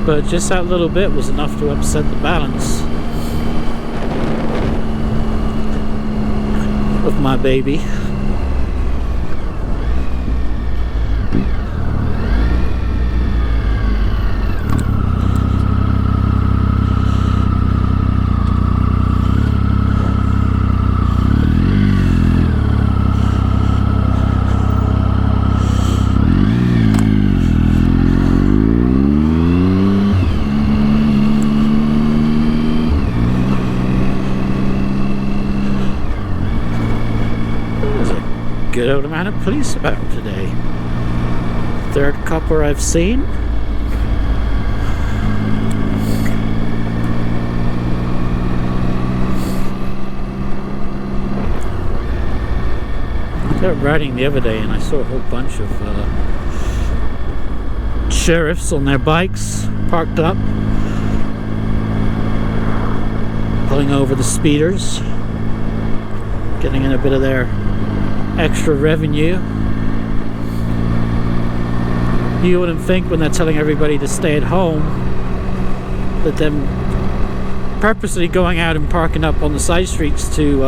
But just that little bit was enough to upset the balance of my baby. Good old amount of police about today. Third copper I've seen. I was riding the other day and I saw a whole bunch of sheriffs on their bikes parked up, pulling over the speeders, getting in a bit of their extra revenue. You wouldn't think when they're telling everybody to stay at home that them purposely going out and parking up on the side streets to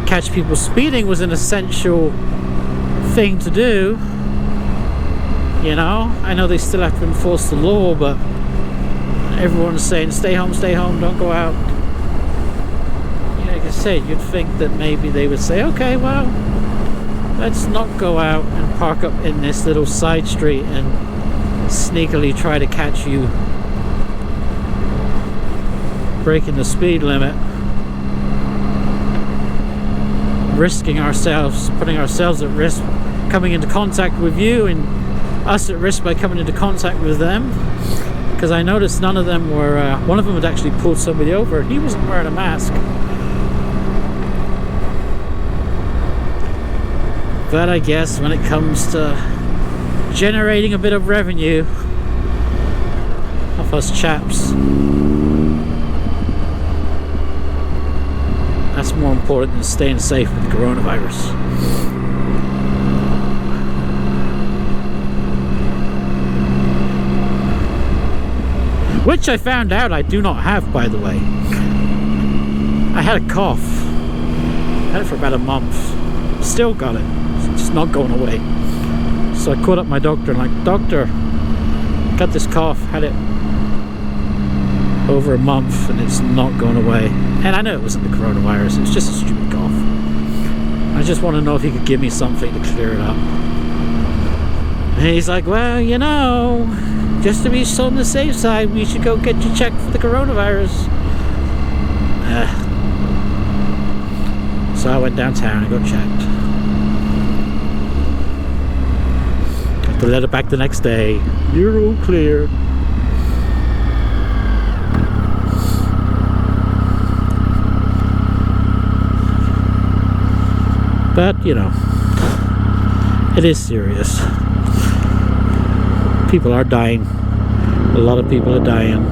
catch people speeding was an essential thing to do. You know, I know they still have to enforce the law, but everyone's saying stay home, don't go out. Like I said, you'd think that maybe they would say, okay, well, let's not go out and park up in this little side street and sneakily try to catch you breaking the speed limit, risking ourselves, putting ourselves at risk, coming into contact with you, and us at risk by coming into contact with them. Because I noticed none of them were, one of them had actually pulled somebody over and he wasn't wearing a mask. But I guess when it comes to generating a bit of revenue off us chaps, that's more important than staying safe with the coronavirus. Which I found out I do not have, by the way. I had a cough. I had it for about a month. Still got it. It's just not going away. So I called up my doctor and like, doctor, got this cough, had it over a month and it's not going away. And I know it wasn't the coronavirus, it was just a stupid cough. I just want to know if he could give me something to clear it up. And he's like, well, you know, just to be on the safe side, we should go get you checked for the coronavirus. So I went downtown and got checked. Got the letter back the next day. You're all clear. But, you know, it is serious. People are dying. A lot of people are dying.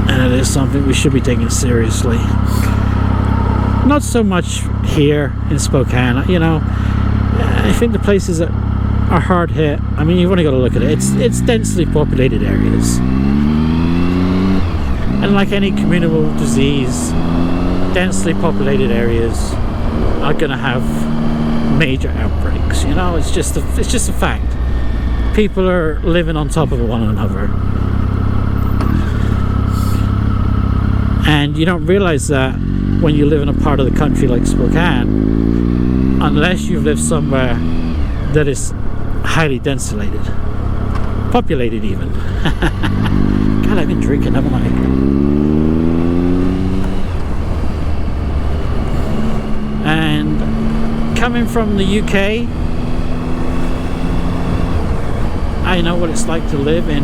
And it is something we should be taking seriously. Not so much here in Spokane, you know. I think the places that are hard hit, I mean, you've only got to look at it. It's densely populated areas. And like any communicable disease, densely populated areas are going to have major outbreaks. You know, it's just a fact. People are living on top of one another, and you don't realize that when you live in a part of the country like Spokane, unless you've lived somewhere that is highly densulated, populated even. God, I've been drinking, haven't I? And coming from the UK, I know what it's like to live in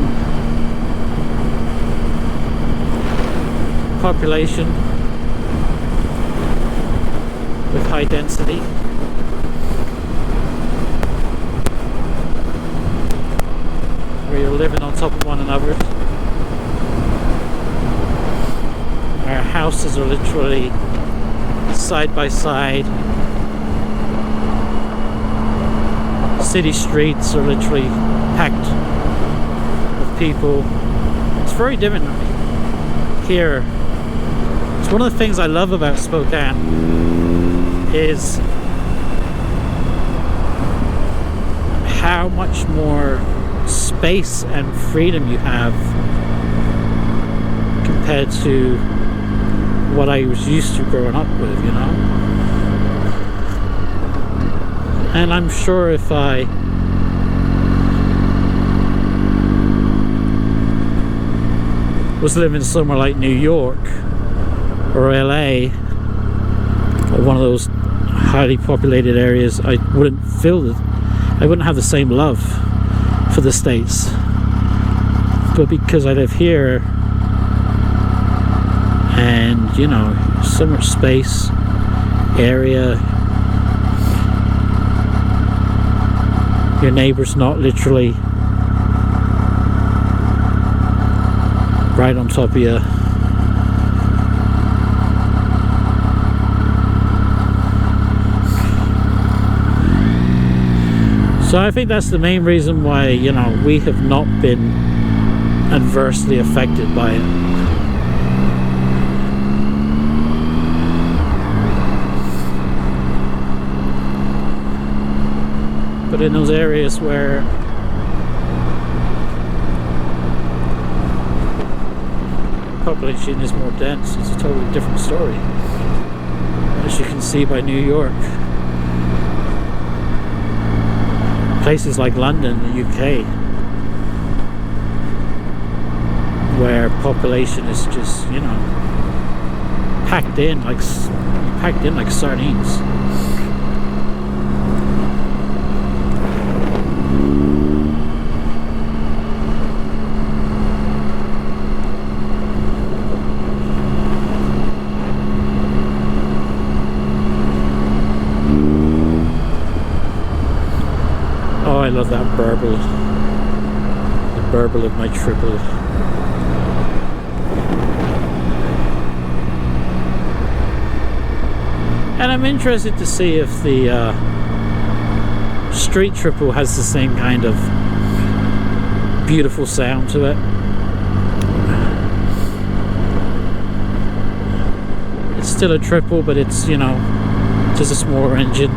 population with high density. Where you're living on top of one another. Our houses are literally side by side. City streets are literally packed with people. It's very different here. It's one of the things I love about Spokane is how much more space and freedom you have compared to what I was used to growing up with, you know. And I'm sure if I was living somewhere like New York or LA or one of those highly populated areas, I wouldn't have the same love for the States. But because I live here, and you know, so much space, area, your neighbor's not literally right on top of you. So I think that's the main reason why, you know, we have not been adversely affected by it. But in those areas where population is more dense, it's a totally different story, as you can see by New York. Places like London, the UK, where population is just, you know, packed in like sardines. I love that burble, the burble of my triple. And I'm interested to see if the street triple has the same kind of beautiful sound to it. It's still a triple, but it's, you know, just a smaller engine.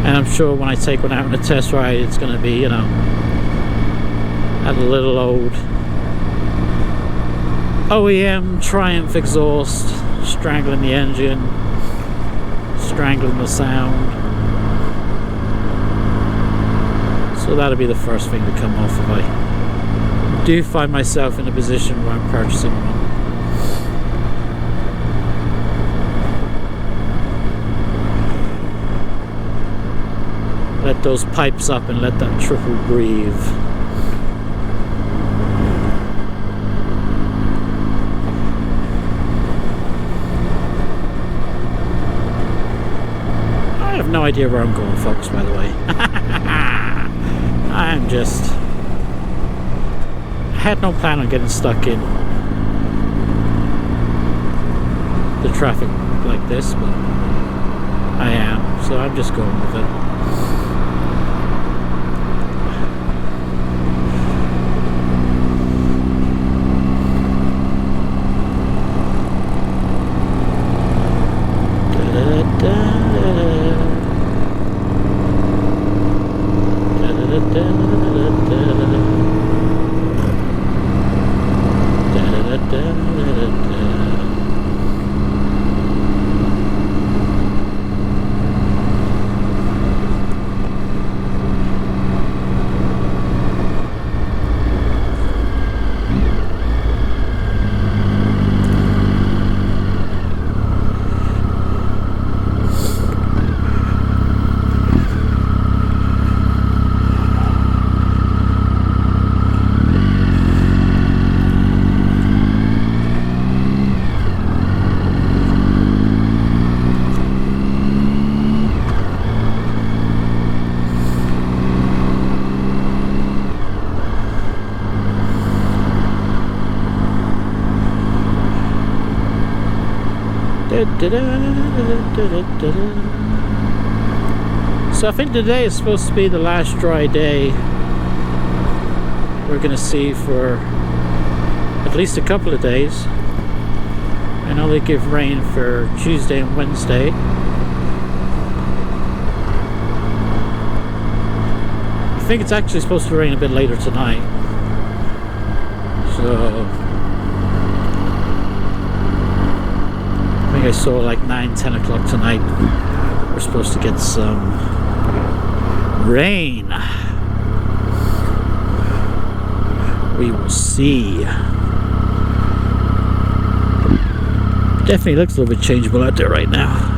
And I'm sure when I take one out on a test ride, it's going to be, you know, at a little old OEM Triumph exhaust, strangling the engine, strangling the sound. So that'll be the first thing to come off if I do find myself in a position where I'm purchasing one. Let those pipes up and let that triple breathe. I have no idea where I'm going, folks, by the way. I had no plan on getting stuck in the traffic like this, but I am, so I'm just going with it. So I think today is supposed to be the last dry day we're gonna see for at least a couple of days. I know they give rain for Tuesday and Wednesday. I think it's actually supposed to rain a bit later tonight. So I think I saw like 9-10 o'clock tonight we're supposed to get some rain. We will see. Definitely looks a little bit changeable out there right now.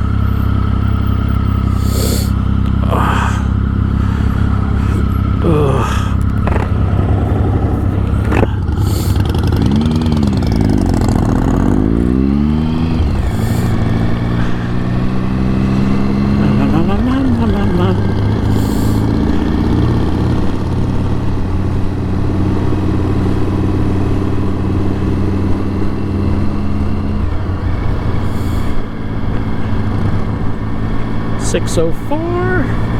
.604.